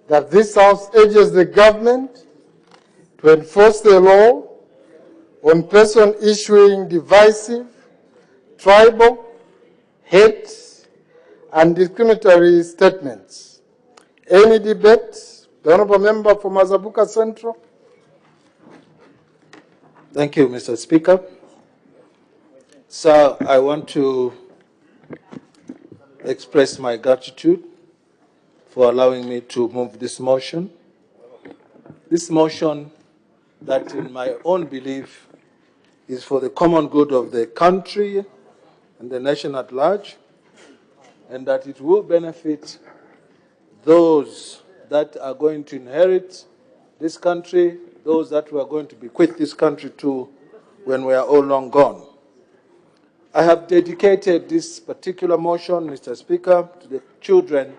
that this House urges the government to enforce the law on persons issuing divisive, tribal, hate, and discriminatory statements. Any debate? The Honourable Member for Mazabuka Central. Thank you, Mr. Speaker. Sir, I want to express my gratitude for allowing me to move this motion. This motion that, in my own belief, is for the common good of the country and the nation at large, and that it will benefit those that are going to inherit this country, those that we are going to bequeath this country to when we are all long gone. I have dedicated this particular motion, Mr. Speaker, to the children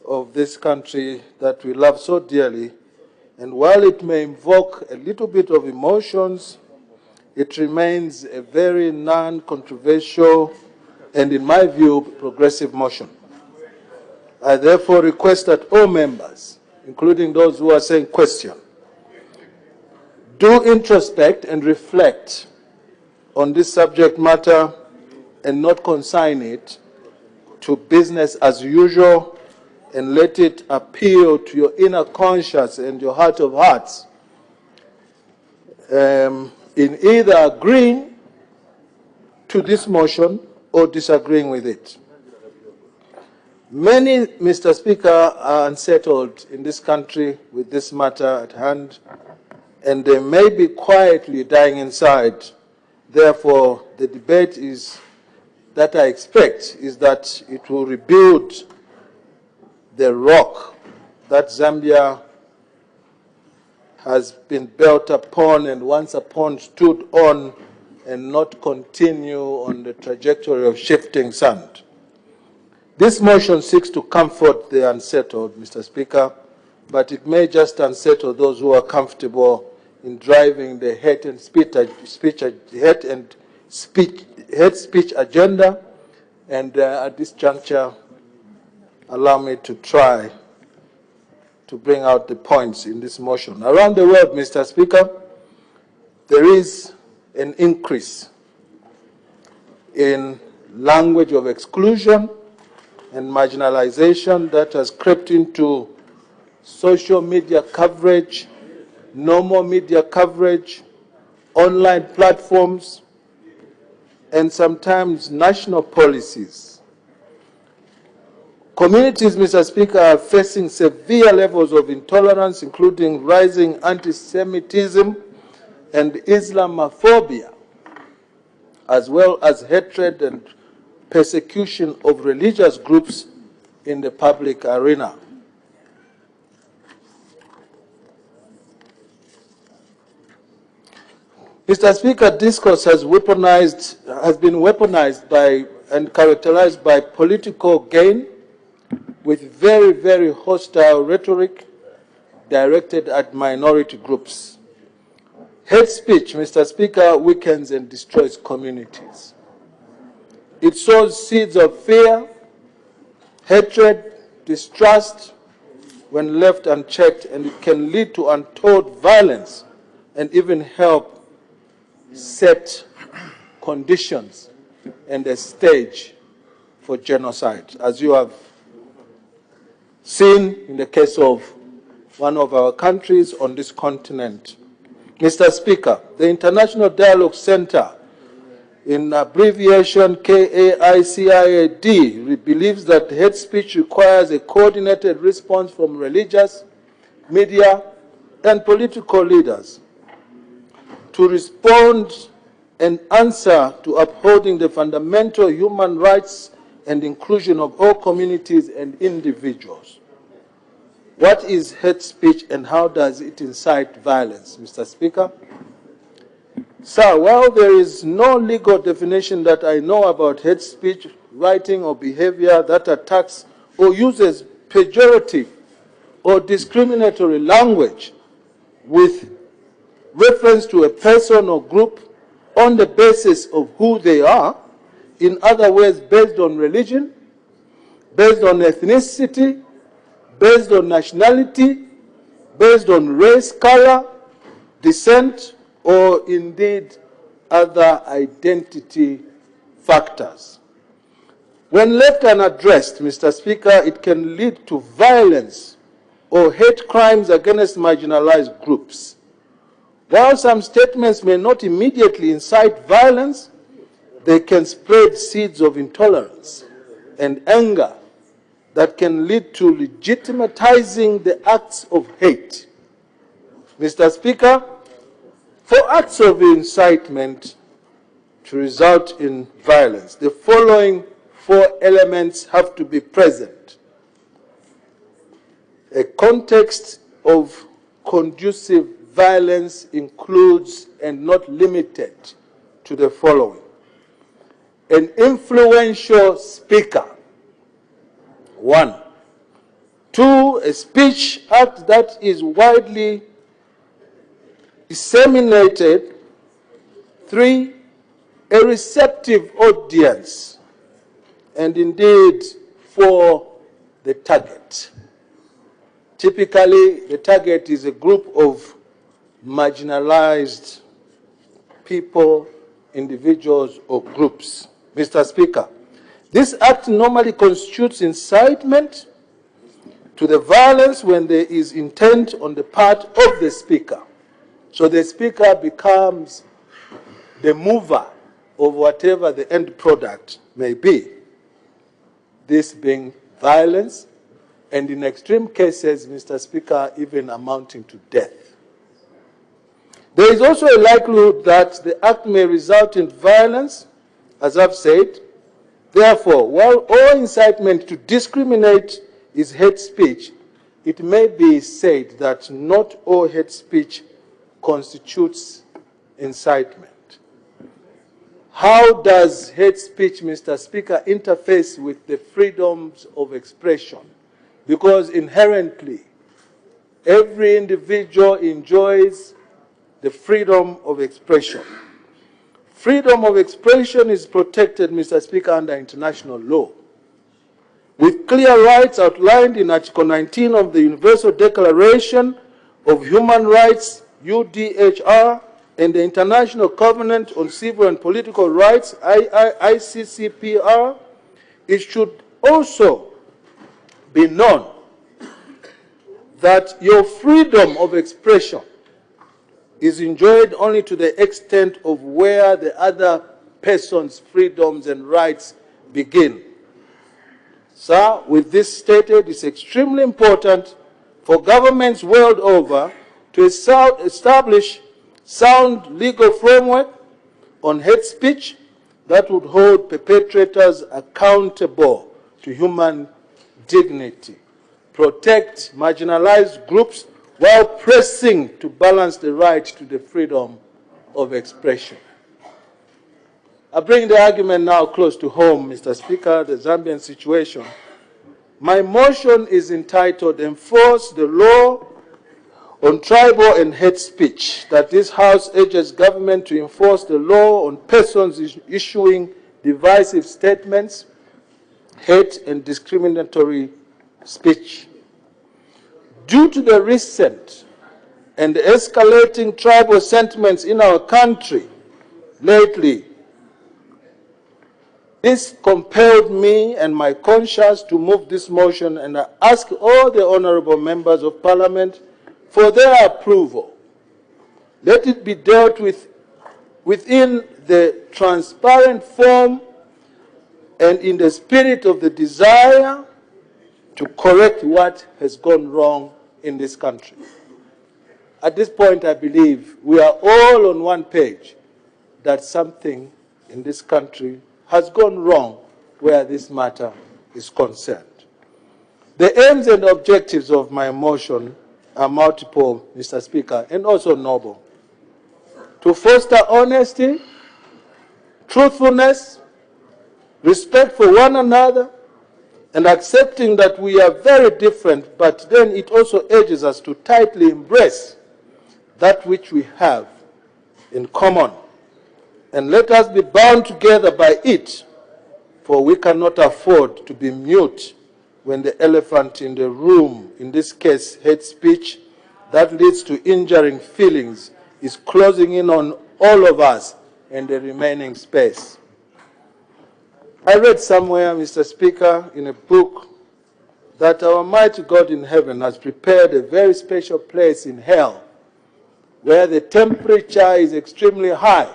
of this country that we love so dearly. And while it may invoke a little bit of emotions, it remains a very non-controversial and, in my view, progressive motion. I therefore request that all members, including those who are saying question, do introspect and reflect on this subject matter and not consign it to business as usual, and let it appeal to your inner conscience and your heart of hearts in either agreeing to this motion or disagreeing with it. Many, Mr. Speaker, are unsettled in this country with this matter at hand, and they may be quietly dying inside. Therefore, the debate that I expect is that it will rebuild the rock that Zambia has been built upon and once upon stood on, and not continue on the trajectory of shifting sand. This motion seeks to comfort the unsettled, Mr. Speaker, but it may just unsettle those who are comfortable in driving the hate speech agenda. And at this juncture, allow me to try to bring out the points in this motion. Around the world, Mr. Speaker, there is an increase in language of exclusion and marginalization that has crept into social media coverage, normal media coverage, online platforms, and sometimes national policies. Communities, Mr. Speaker, are facing severe levels of intolerance, including rising anti-Semitism and Islamophobia, as well as hatred and persecution of religious groups in the public arena. Mr. Speaker, discourse has been weaponized by and characterized by political gain, with very, very hostile rhetoric directed at minority groups. Hate speech, Mr. Speaker, weakens and destroys communities. It sows seeds of fear, hatred, distrust when left unchecked, and it can lead to untold violence and even help set conditions and a stage for genocide, as you have seen in the case of one of our countries on this continent. Mr. Speaker, the International Dialogue Center, in abbreviation KAICIAD, believes that hate speech requires a coordinated response from religious, media, and political leaders to respond and answer to upholding the fundamental human rights and inclusion of all communities and individuals. What is hate speech and how does it incite violence, Mr. Speaker? Sir, while there is no legal definition that I know about hate speech, writing, or behavior that attacks or uses pejorative or discriminatory language with reference to a person or group on the basis of who they are, in other words, based on religion, based on ethnicity, based on nationality, based on race, color, descent, or indeed other identity factors. When left unaddressed, Mr. Speaker, it can lead to violence or hate crimes against marginalized groups. While some statements may not immediately incite violence, they can spread seeds of intolerance and anger that can lead to legitimatizing the acts of hate. Mr. Speaker, for acts of incitement to result in violence, the following 4 elements have to be present. A context of conducive violence includes and not limited to the following: an influential speaker. 1. 2, a speech act that is widely disseminated. 3, a receptive audience. And indeed, 4, the target. Typically, the target is a group of marginalized people, individuals, or groups. Mr. Speaker, this act normally constitutes incitement to the violence when there is intent on the part of the speaker. So the speaker becomes the mover of whatever the end product may be, this being violence, and in extreme cases, Mr. Speaker, even amounting to death. There is also a likelihood that the act may result in violence, as I've said. Therefore, while all incitement to discriminate is hate speech, it may be said that not all hate speech constitutes incitement. How does hate speech, Mr. Speaker, interface with the freedoms of expression? Because inherently, every individual enjoys the freedom of expression. Freedom of expression is protected, Mr. Speaker, under international law, with clear rights outlined in Article 19 of the Universal Declaration of Human Rights, UDHR, and the International Covenant on Civil and Political Rights, ICCPR. It should also be known that your freedom of expression is enjoyed only to the extent of where the other person's freedoms and rights begin. Sir, with this stated, it's extremely important for governments world over to establish sound legal framework on hate speech that would hold perpetrators accountable to human dignity, protect marginalized groups while pressing to balance the right to the freedom of expression. I bring the argument now close to home, Mr. Speaker, the Zambian situation. My motion is entitled, Enforce the Law on Tribal and Hate Speech, that this House urges government to enforce the law on persons issuing divisive statements, hate and discriminatory speech. Due to the recent and escalating tribal sentiments in our country lately, this compelled me and my conscience to move this motion, and I ask all the honorable members of Parliament for their approval. Let it be dealt with within the transparent form and in the spirit of the desire to correct what has gone wrong in this country. At this point, I believe we are all on one page that something in this country has gone wrong where this matter is concerned. The aims and objectives of my motion are multiple, Mr. Speaker, and also noble. To foster honesty, truthfulness, respect for one another, and accepting that we are very different, but then it also urges us to tightly embrace that which we have in common. And let us be bound together by it, for we cannot afford to be mute when the elephant in the room, in this case hate speech, that leads to injuring feelings, is closing in on all of us and the remaining space. I read somewhere, Mr. Speaker, in a book, that our mighty God in heaven has prepared a very special place in hell where the temperature is extremely high,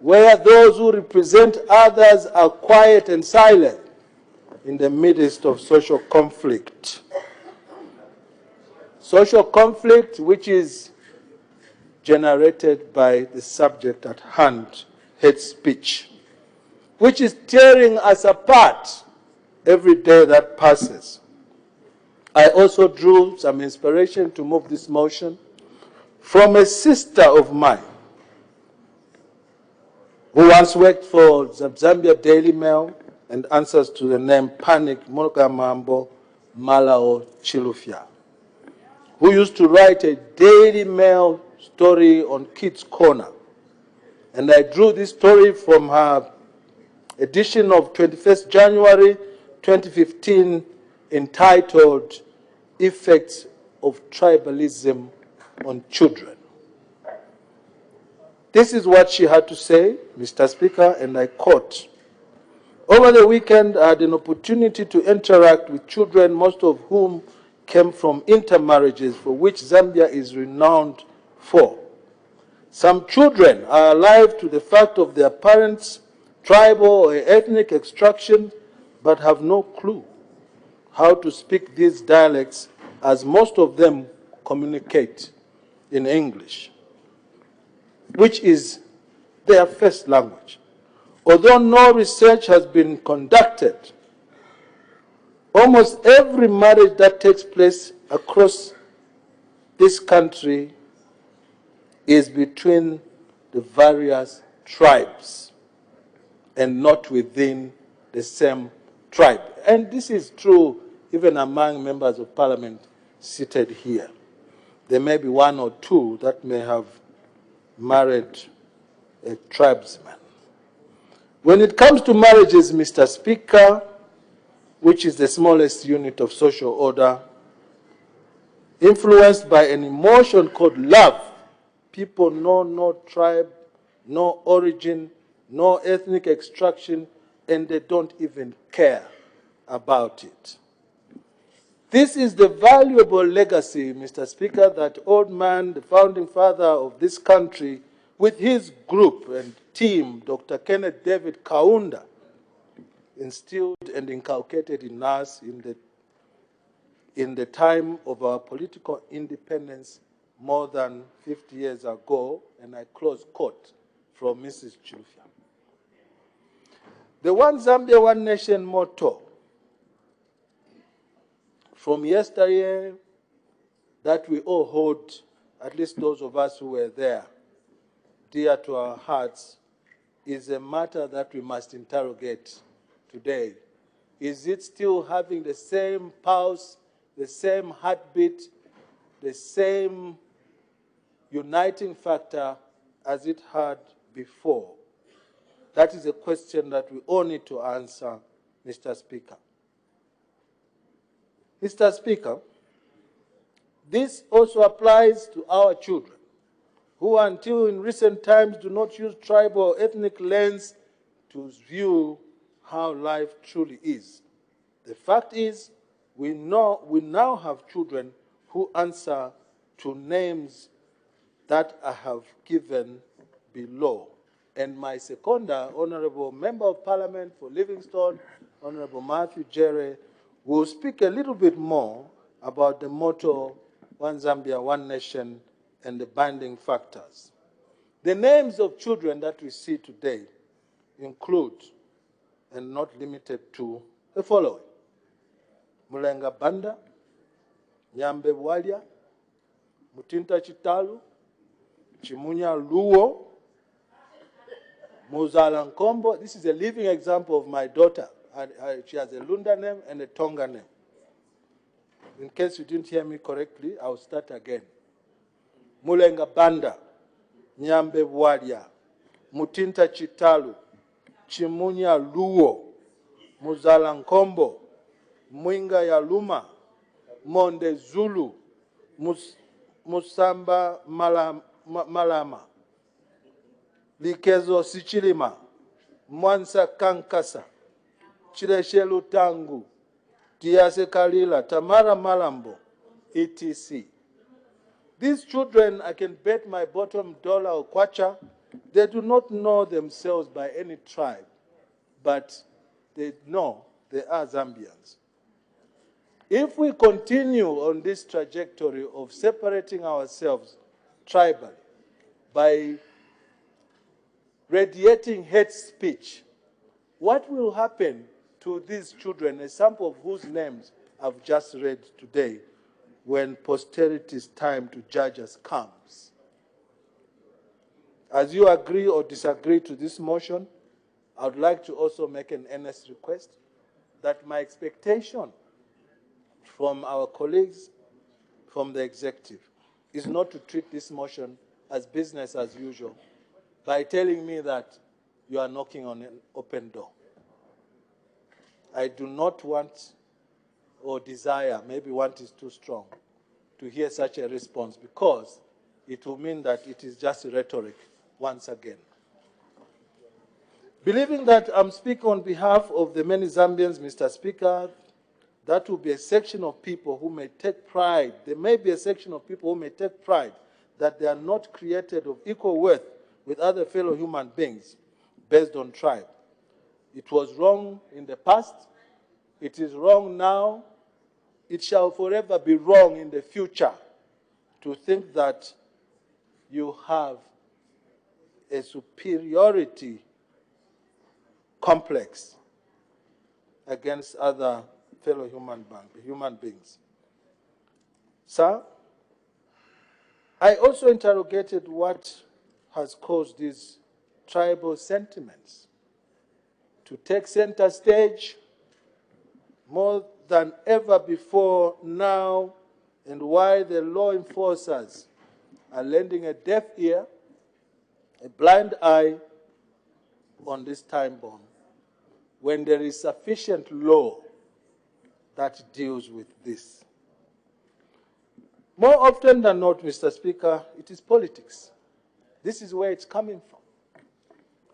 where those who represent others are quiet and silent in the midst of social conflict. Social conflict which is generated by the subject at hand, hate speech, which is tearing us apart every day that passes. I also drew some inspiration to move this motion from a sister of mine who once worked for the Zambia Daily Mail and answers to the name Panic Mugamambo Malao Chilufya, who used to write a Daily Mail story on Kids Corner. And I drew this story from her edition of 21st January 2015 entitled Effects of Tribalism on Children. This is what she had to say, Mr. Speaker, and I quote, "Over the weekend, I had an opportunity to interact with children, most of whom came from intermarriages for which Zambia is renowned for. Some children are alive to the fact of their parents' tribal or ethnic extraction, but have no clue how to speak these dialects, as most of them communicate in English, which is their first language. Although no research has been conducted, almost every marriage that takes place across this country is between the various tribes and not within the same tribe." And this is true even among members of parliament seated here. There may be one or two that may have married a tribesman. When it comes to marriages, Mr. Speaker, which is the smallest unit of social order, influenced by an emotion called love, people know no tribe, no origin, no ethnic extraction, and they don't even care about it. This is the valuable legacy, Mr. Speaker, that old man, the founding father of this country, with his group and team, Dr. Kenneth David Kaunda, instilled and inculcated in us in the time of our political independence more than 50 years ago, and I close quote from Mrs. Chilufya. The One Zambia, One Nation motto from yesterday that we all hold, at least those of us who were there, dear to our hearts, is a matter that we must interrogate today. Is it still having the same pulse, the same heartbeat, the same uniting factor as it had before? That is a question that we all need to answer, Mr. Speaker. Mr. Speaker, this also applies to our children, who until in recent times do not use tribal or ethnic lens to view how life truly is. The fact is, we now have children who answer to names that I have given below. And my seconder, Honorable Member of Parliament for Livingstone, Honorable Matthew Jerry, will speak a little bit more about the motto, One Zambia, One Nation, and the binding factors. The names of children that we see today include, and not limited to, the following: Mulenga Banda, Nyambe Bwalia, Mutinta Chitalu, Chimunya Luo, Muzala Nkombo. This is a living example of my daughter. She has a Lunda name and a Tonga name. In case you didn't hear me correctly, I'll start again. Mulenga Banda, Nyambe Bwalia, Mutinta Chitalu, Chimunya Luo, Muzala Nkombo, Mwinga ya Luma, Monde Zulu, Musamba Malama, Likezo Sichilima, Mwansa Kankasa, Chileshe Lutangu, Diase Kalila, Tamara Malambo, etc. These children, I can bet my bottom dollar or kwacha, they do not know themselves by any tribe, but they know they are Zambians. If we continue on this trajectory of separating ourselves tribally by radiating hate speech, what will happen to these children, a sample of whose names I've just read today, when posterity's time to judge us comes? As you agree or disagree to this motion, I would like to also make an earnest request that my expectation from our colleagues from the executive is not to treat this motion as business as usual by telling me that you are knocking on an open door. I do not want or desire, maybe want is too strong, to hear such a response, because it will mean that it is just rhetoric once again. Believing that I'm speaking on behalf of the many Zambians, Mr. Speaker, that will be a section of people who may take pride. There may be a section of people who may take pride that they are not created of equal worth with other fellow human beings based on tribe. It was wrong in the past. It is wrong now. It shall forever be wrong in the future to think that you have a superiority complex against other fellow human beings. Sir, I also interrogated what has caused these tribal sentiments to take center stage more than ever before now, and why the law enforcers are lending a deaf ear, a blind eye on this time bomb, when there is sufficient law that deals with this. More often than not, Mr. Speaker, it is politics. This is where it's coming from.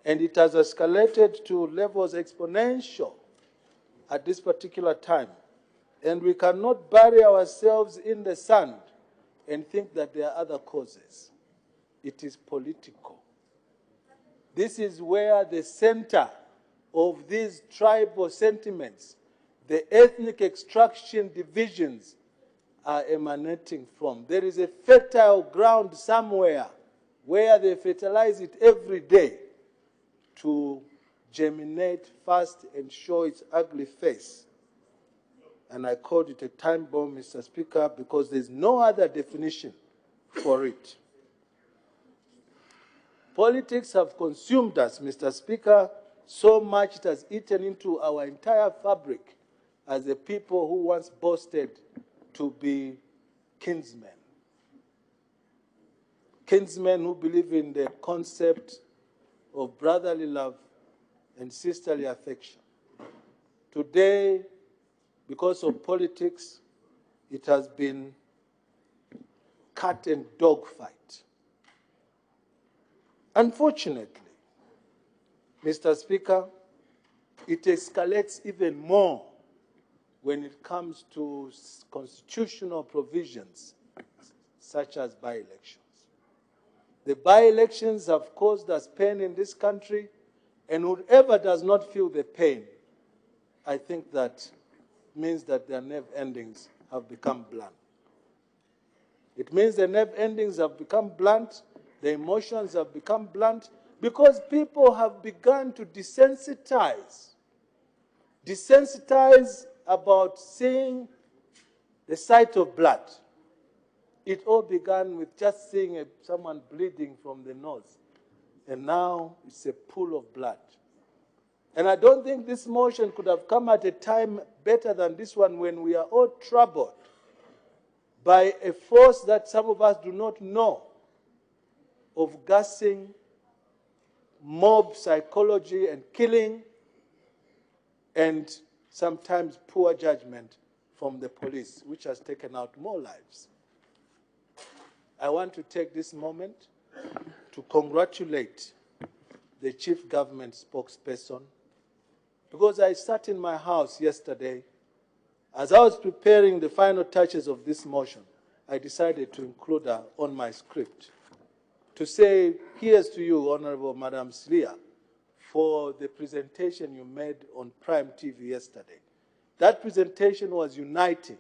And it has escalated to levels exponential at this particular time. And we cannot bury ourselves in the sand and think that there are other causes. It is political. This is where the center of these tribal sentiments, the ethnic extraction divisions, are emanating from. There is a fertile ground somewhere where they fertilize it every day to germinate fast and show its ugly face. And I called it a time bomb, Mr. Speaker, because there's no other definition for it. Politics have consumed us, Mr. Speaker, so much it has eaten into our entire fabric as a people who once boasted to be kinsmen. Kinsmen who believe in the concept of brotherly love and sisterly affection. Today, because of politics, it has been cat and dog fight. Unfortunately, Mr. Speaker, it escalates even more when it comes to constitutional provisions such as by-elections. The by-elections have caused us pain in this country, and whoever does not feel the pain, I think that means that their nerve endings have become blunt. It means the nerve endings have become blunt, the emotions have become blunt, because people have begun to desensitize about seeing the sight of blood. It all began with just seeing someone bleeding from the nose, and now it's a pool of blood. And I don't think this motion could have come at a time better than this one, when we are all troubled by a force that some of us do not know, of gassing, mob psychology and killing, and sometimes poor judgment from the police, which has taken out more lives. I want to take this moment to congratulate the chief government spokesperson, because I sat in my house yesterday. As I was preparing the final touches of this motion, I decided to include her on my script to say, here's to you, Honorable Madam Slia, for the presentation you made on Prime TV yesterday. That presentation was uniting,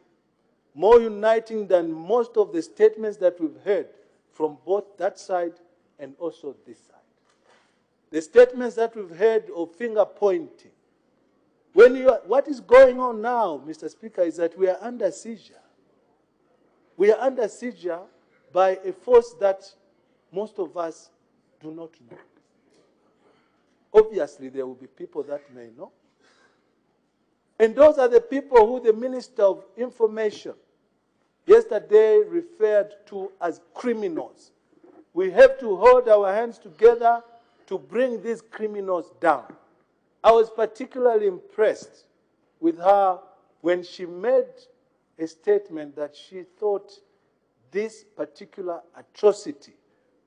more uniting than most of the statements that we've heard from both that side and also this side. The statements that we've heard of finger pointing. What is going on now, Mr. Speaker, is that we are under seizure. We are under seizure by a force that most of us do not know. Obviously, there will be people that may know. And those are the people who the Minister of Information yesterday referred to as criminals. We have to hold our hands together to bring these criminals down. I was particularly impressed with her when she made a statement that she thought this particular atrocity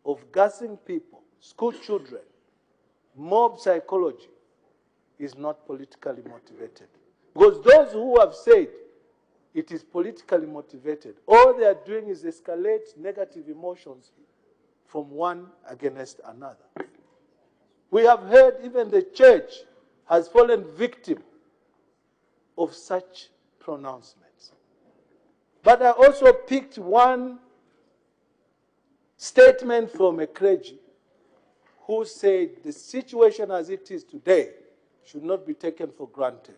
of gassing people, school children, mob psychology, is not politically motivated. Because those who have said it is politically motivated, all they are doing is escalate negative emotions from one against another. We have heard even the church has fallen victim of such pronouncements. But I also picked one statement from a clergy who said the situation as it is today should not be taken for granted.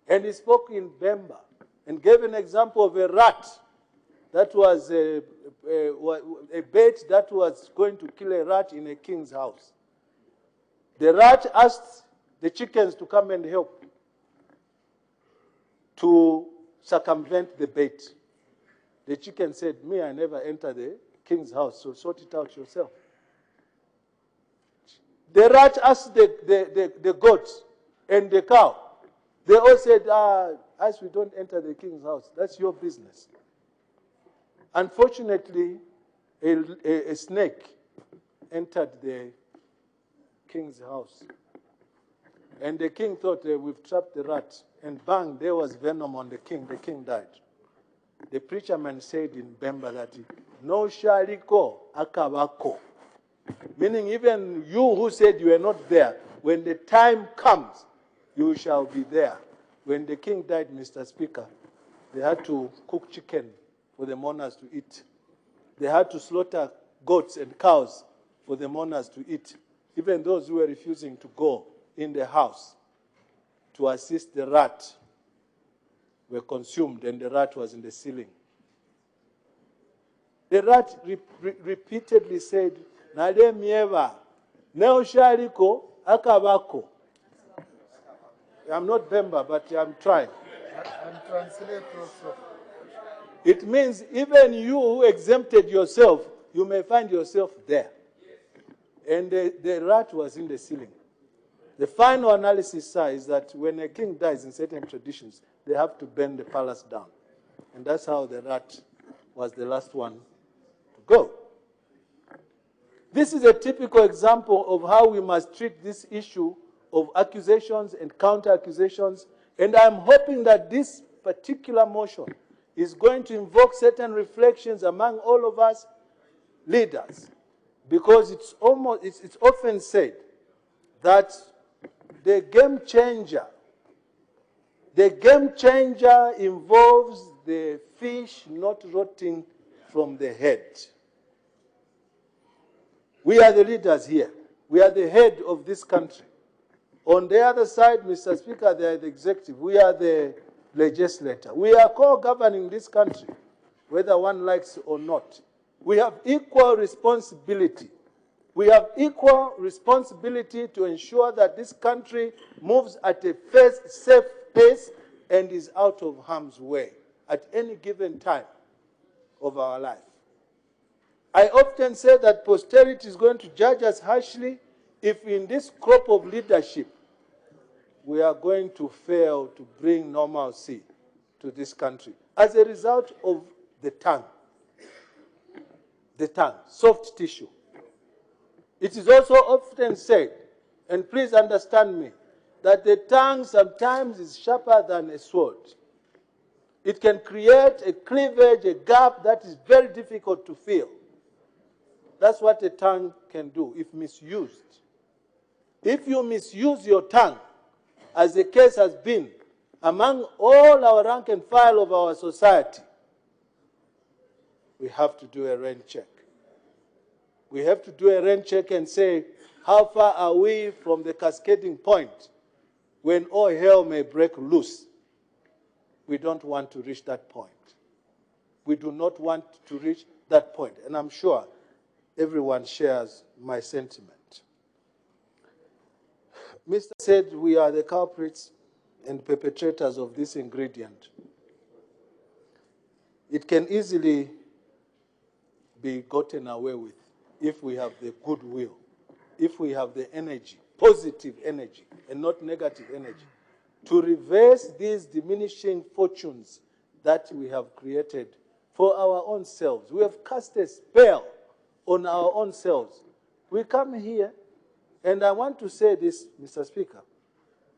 And he spoke in Bemba and gave an example of a rat that was a bait that was going to kill a rat in a king's house. The rat asked the chickens to come and help to circumvent the bait. The chicken said, me, I never enter the king's house, so sort it out yourself. The rat asked the goats and the cow. They all said, as we don't enter the king's house, that's your business. Unfortunately, a snake entered the king's house. And the king thought, we've trapped the rat. And bang, there was venom on the king. The king died. The preacherman said in Bemba that, no shaliko akabako. Meaning even you who said you were not there, when the time comes, you shall be there. When the king died, Mr. Speaker, they had to cook chicken for the mourners to eat. They had to slaughter goats and cows for the mourners to eat. Even those who were refusing to go in the house to assist the rat were consumed, and the rat was in the ceiling. The rat repeatedly said, Nade mieva, neo shaliko akabako. I'm not Bemba, but I'm trying. And translate also. It means even you who exempted yourself, you may find yourself there. And the rat was in the ceiling. The final analysis, sir, is that when a king dies in certain traditions, they have to burn the palace down. And that's how the rat was the last one to go. This is a typical example of how we must treat this issue of accusations and counter-accusations. And I'm hoping that this particular motion is going to invoke certain reflections among all of us leaders. Because it's often said that the game changer involves the fish not rotting from the head. We are the leaders here. We are the head of this country. On the other side, Mr. Speaker, they are the executive. We are the legislator. We are co-governing this country, whether one likes or not. We have equal responsibility. We have equal responsibility to ensure that this country moves at a safe pace and is out of harm's way at any given time of our life. I often say that posterity is going to judge us harshly if in this crop of leadership we are going to fail to bring normalcy to this country as a result of the tongue, soft tissue. It is also often said, and please understand me, that the tongue sometimes is sharper than a sword. It can create a cleavage, a gap that is very difficult to fill. That's what a tongue can do if misused. If you misuse your tongue, as the case has been among all our rank and file of our society, we have to do a rain check. We have to do a rain check and say, how far are we from the cascading point when all hell may break loose? We don't want to reach that point. We do not want to reach that point. And I'm sure everyone shares my sentiment. Mr. said we are the culprits and perpetrators of this ingredient. It can easily be gotten away with if we have the goodwill, if we have the energy, positive energy, and not negative energy, to reverse these diminishing fortunes that we have created for our own selves. We have cast a spell on our own selves. We come here, and I want to say this, Mr. Speaker.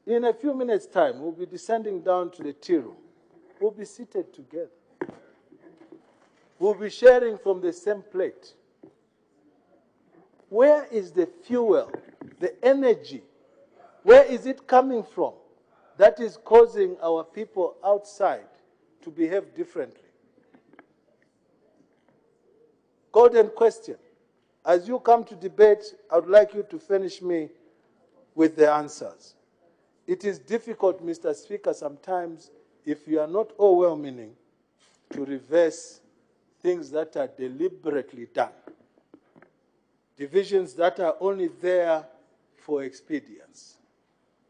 In a few minutes' time, we'll be descending down to the tea room. We'll be seated together. We'll be sharing from the same plate. Where is the fuel, the energy? Where is it coming from that is causing our people outside to behave differently? Golden question. As you come to debate, I would like you to furnish me with the answers. It is difficult, Mr. Speaker, sometimes, if you are not all well-meaning, to reverse things that are deliberately done. Divisions that are only there for expedience.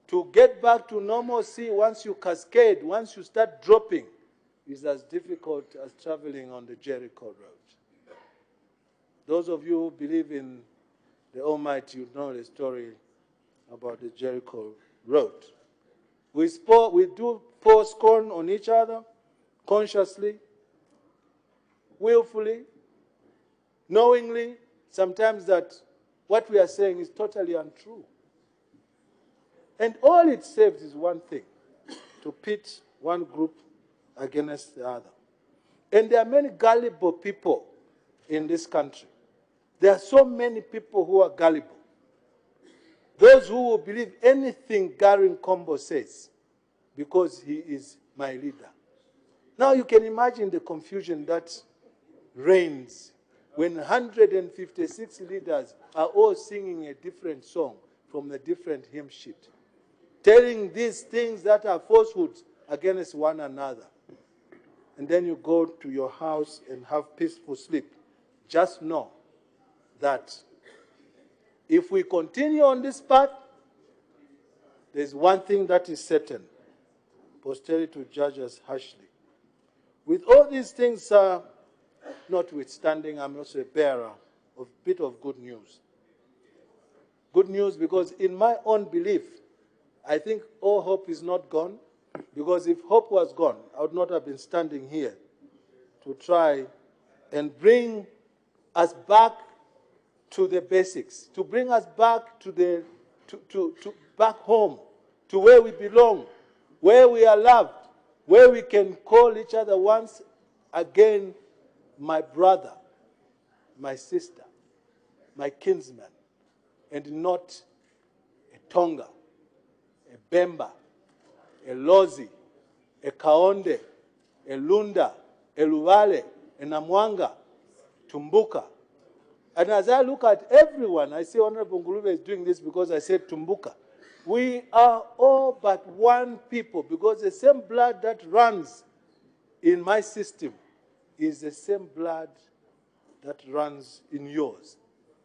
To get back to normalcy, once you cascade, once you start dropping, is as difficult as traveling on the Jericho road. Those of you who believe in the Almighty, you know the story about the Jericho road. We do pour scorn on each other, consciously, willfully, knowingly, sometimes that what we are saying is totally untrue. And all it saves is one thing, to pit one group against the other. And there are many gullible people in this country. There are so many people who are gullible. Those who will believe anything Gary Nkombo says because he is my leader. Now you can imagine the confusion that reigns when 156 leaders are all singing a different song from a different hymn sheet, telling these things that are falsehoods against one another. And then you go to your house and have peaceful sleep. Just know that if we continue on this path, there's one thing that is certain. Posterity will judge us harshly. With all these things notwithstanding, I'm also a bearer of a bit of good news. Good news because in my own belief, I think all hope is not gone, because if hope was gone, I would not have been standing here to try and bring us back to the basics, to bring us back to back home, to where we belong, where we are loved, where we can call each other once again my brother, my sister, my kinsman, and not a Tonga, a Bemba, a Lozi, a Kaonde, a Lunda, a Luwale, a Namwanga, Tumbuka. And as I look at everyone, I say Honorable Ngulube is doing this because I said Tumbuka. We are all but one people, because the same blood that runs in my system is the same blood that runs in yours.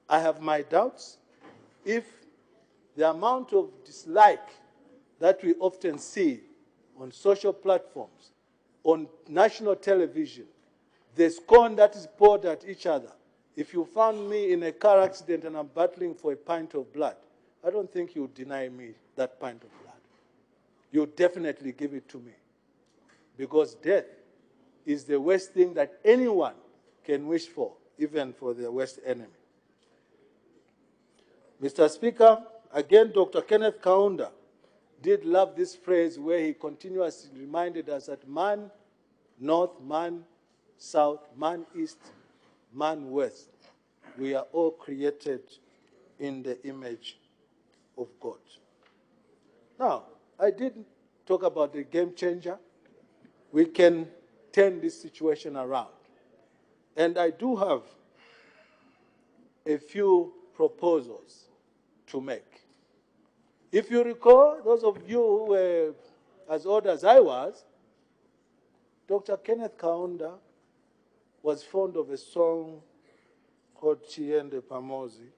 I have my doubts if the amount of dislike that we often see on social platforms, on national television, the scorn that is poured at each other. If you found me in a car accident and I'm battling for a pint of blood, I don't think you would deny me that pint of blood. you definitely give it to me. Because death is the worst thing that anyone can wish for, even for their worst enemy. Mr. Speaker, again, Dr. Kenneth Kaunda did love this phrase where he continuously reminded us that man north, man south, man east, man west, we are all created in the image of God. Now, I did talk about the game changer. We can turn this situation around. And I do have a few proposals to make. If you recall, those of you who were as old as I was, Dr. Kenneth Kaunda was fond of a song called Chiende Pamozi,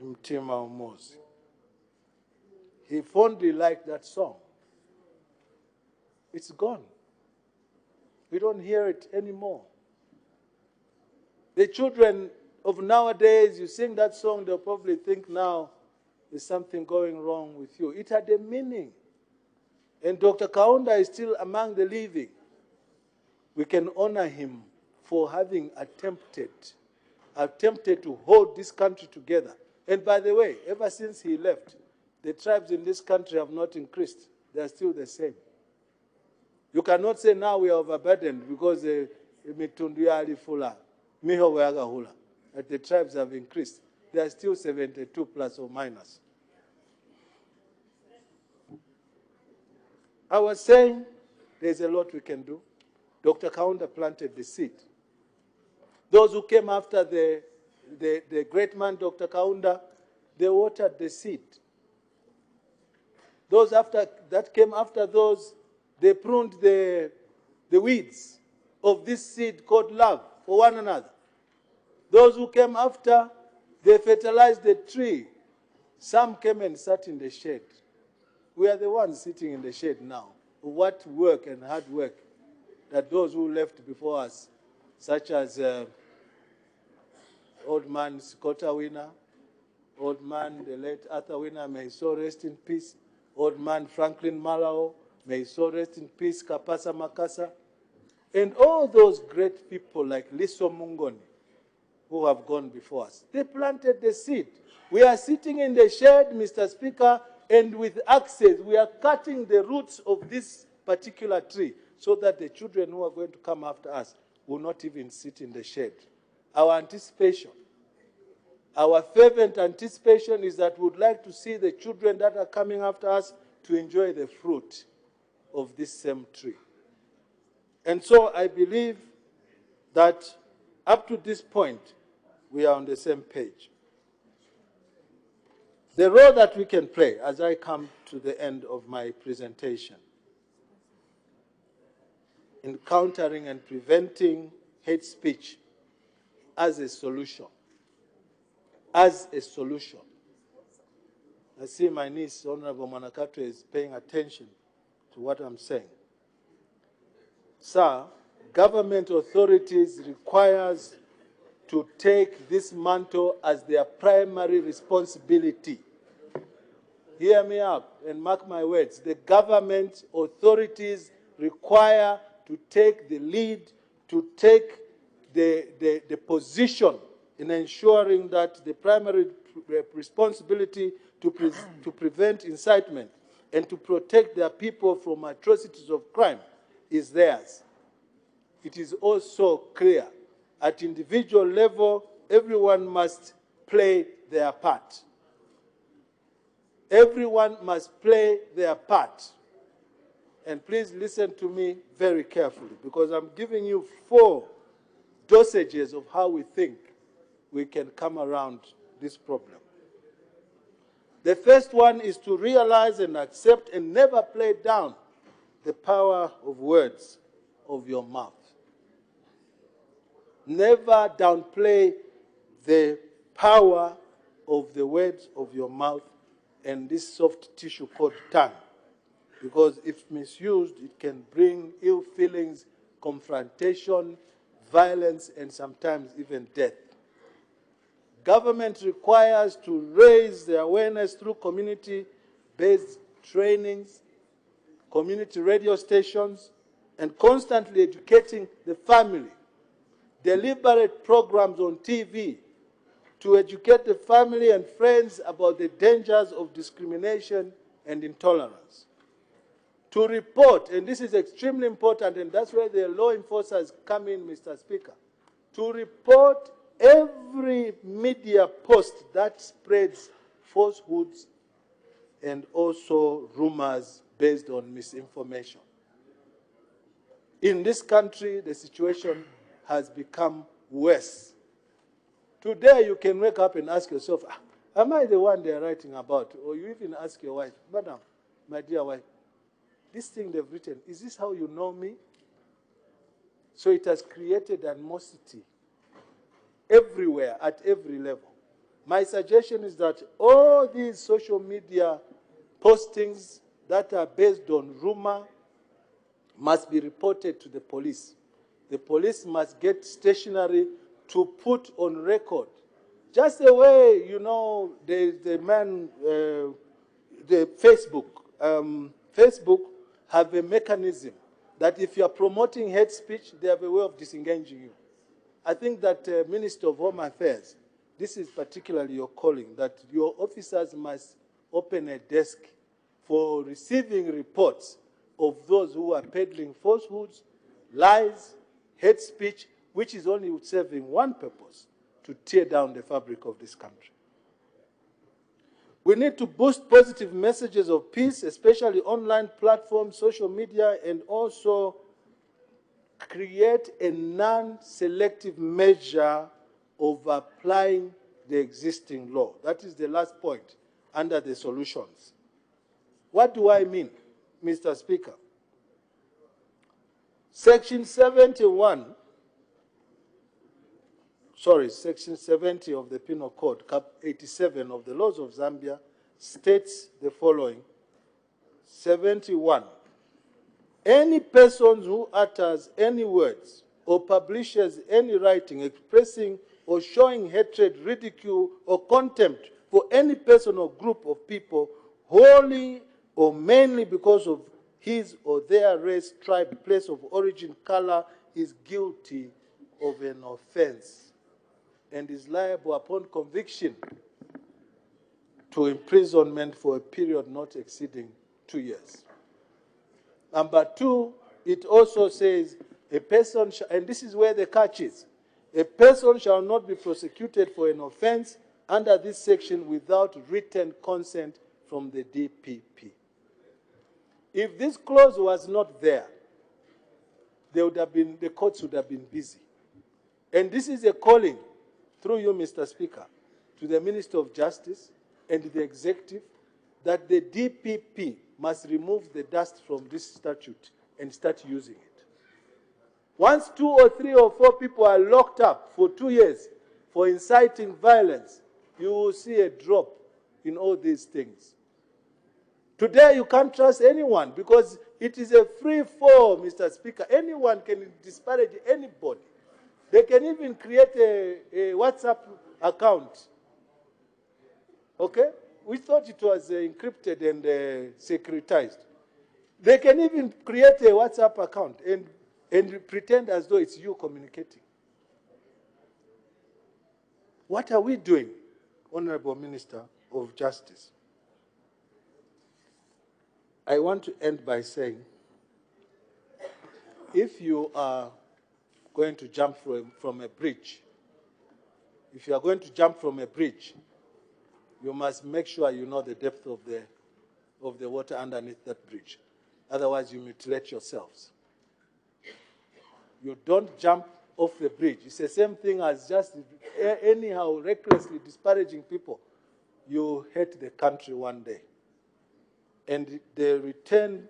Mtima Umozi. He fondly liked that song. It's gone. We don't hear it anymore. The children of nowadays, you sing that song, they'll probably think now there's something going wrong with you. It had a meaning. And Dr. Kaunda is still among the living. We can honor him for having attempted to hold this country together. And by the way, ever since he left, the tribes in this country have not increased. They are still the same. You cannot say now we are overburdened because mitundu fula, miho weaga hula, that the tribes have increased. They are still 72 plus or minus. I was saying there's a lot we can do. Dr. Kaunda planted the seed. Those who came after the great man, Dr. Kaunda, they watered the seed. Those that came after those, they pruned the weeds of this seed called love for one another. Those who came after, they fertilized the tree. Some came and sat in the shade. We are the ones sitting in the shade now. What work and hard work that those who left before us, such as old man Scotta Winner, old man the late Arthur Winner, may his soul rest in peace, old man Franklin Malao, may his soul rest in peace, Kapasa Makasa, and all those great people like Liso Mungoni, who have gone before us. They planted the seed. We are sitting in the shade, Mr. Speaker, and with axes, we are cutting the roots of this particular tree so that the children who are going to come after us will not even sit in the shade. Our anticipation, our fervent anticipation is that we would like to see the children that are coming after us to enjoy the fruit of this same tree. And so I believe that up to this point, we are on the same page. The role that we can play as I come to the end of my presentation in countering and preventing hate speech as a solution. As a solution. I see my niece, Honorable Manakato, is paying attention to what I'm saying. Sir, government authorities requires to take this mantle as their primary responsibility. Hear me out and mark my words. The government authorities require to take the lead, to take the position in ensuring that the primary responsibility to prevent incitement and to protect their people from atrocities of crime is theirs. It is also clear at individual level, everyone must play their part. Everyone must play their part. And please listen to me very carefully, because I'm giving you 4 dosages of how we think we can come around this problem. The first one is to realize and accept and never play down the power of words of your mouth. Never downplay the power of the words of your mouth and this soft tissue called tongue. Because if misused, it can bring ill feelings, confrontation, violence, and sometimes even death. Government requires to raise the awareness through community-based trainings, community radio stations, and constantly educating the family. Deliberate programs on TV to educate the family and friends about the dangers of discrimination and intolerance. To report, and this is extremely important, and that's where the law enforcers come in, Mr. Speaker, to report every media post that spreads falsehoods and also rumors based on misinformation. In this country, the situation has become worse. Today, you can wake up and ask yourself, am I the one they're writing about? Or you even ask your wife, Madam, my dear wife, this thing they've written, is this how you know me? So it has created animosity everywhere, at every level. My suggestion is that all these social media postings that are based on rumor must be reported to the police. The police must get stationery to put on record. Just the way, you know, the Facebook. Facebook have a mechanism that if you are promoting hate speech, they have a way of disengaging you. I think that Minister of Home Affairs, this is particularly your calling, that your officers must open a desk for receiving reports of those who are peddling falsehoods, lies, hate speech, which is only serving one purpose, to tear down the fabric of this country. We need to boost positive messages of peace, especially online platforms, social media, and also create a non-selective measure of applying the existing law. That is the last point under the solutions. What do I mean, Mr. Speaker? Section 70 of the Penal Code, Cap 87 of the laws of Zambia, states the following. 71. Any person who utters any words or publishes any writing expressing or showing hatred, ridicule, or contempt for any person or group of people wholly or mainly because of his or their race, tribe, place of origin, color, is guilty of an offense and is liable upon conviction to imprisonment for a period not exceeding 2 years. Number 2, it also says a person, and this is where the catch is, a person shall not be prosecuted for an offense under this section without written consent from the DPP. If this clause was not there, the courts would have been busy. And this is a calling, through you, Mr. Speaker, to the Minister of Justice and the Executive, that the DPP must remove the dust from this statute and start using it. Once 2 or 3 or 4 people are locked up for 2 years for inciting violence, you will see a drop in all these things. Today, you can't trust anyone because it is a free fall, Mr. Speaker. Anyone can disparage anybody. They can even create a WhatsApp account. Okay? We thought it was encrypted and securitized. They can even create a WhatsApp account and pretend as though it's you communicating. What are we doing, Honorable Minister of Justice? I want to end by saying, if you are going to jump from a bridge, if you are going to jump from a bridge, you must make sure you know the depth of the water underneath that bridge. Otherwise, you mutilate yourselves. You don't jump off the bridge. It's the same thing as just anyhow recklessly disparaging people. You hate the country one day. And the return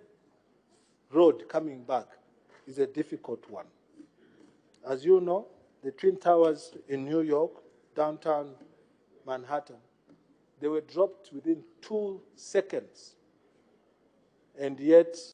road coming back is a difficult one. As you know, the Twin Towers in New York, downtown Manhattan, they were dropped within 2 seconds. And yet,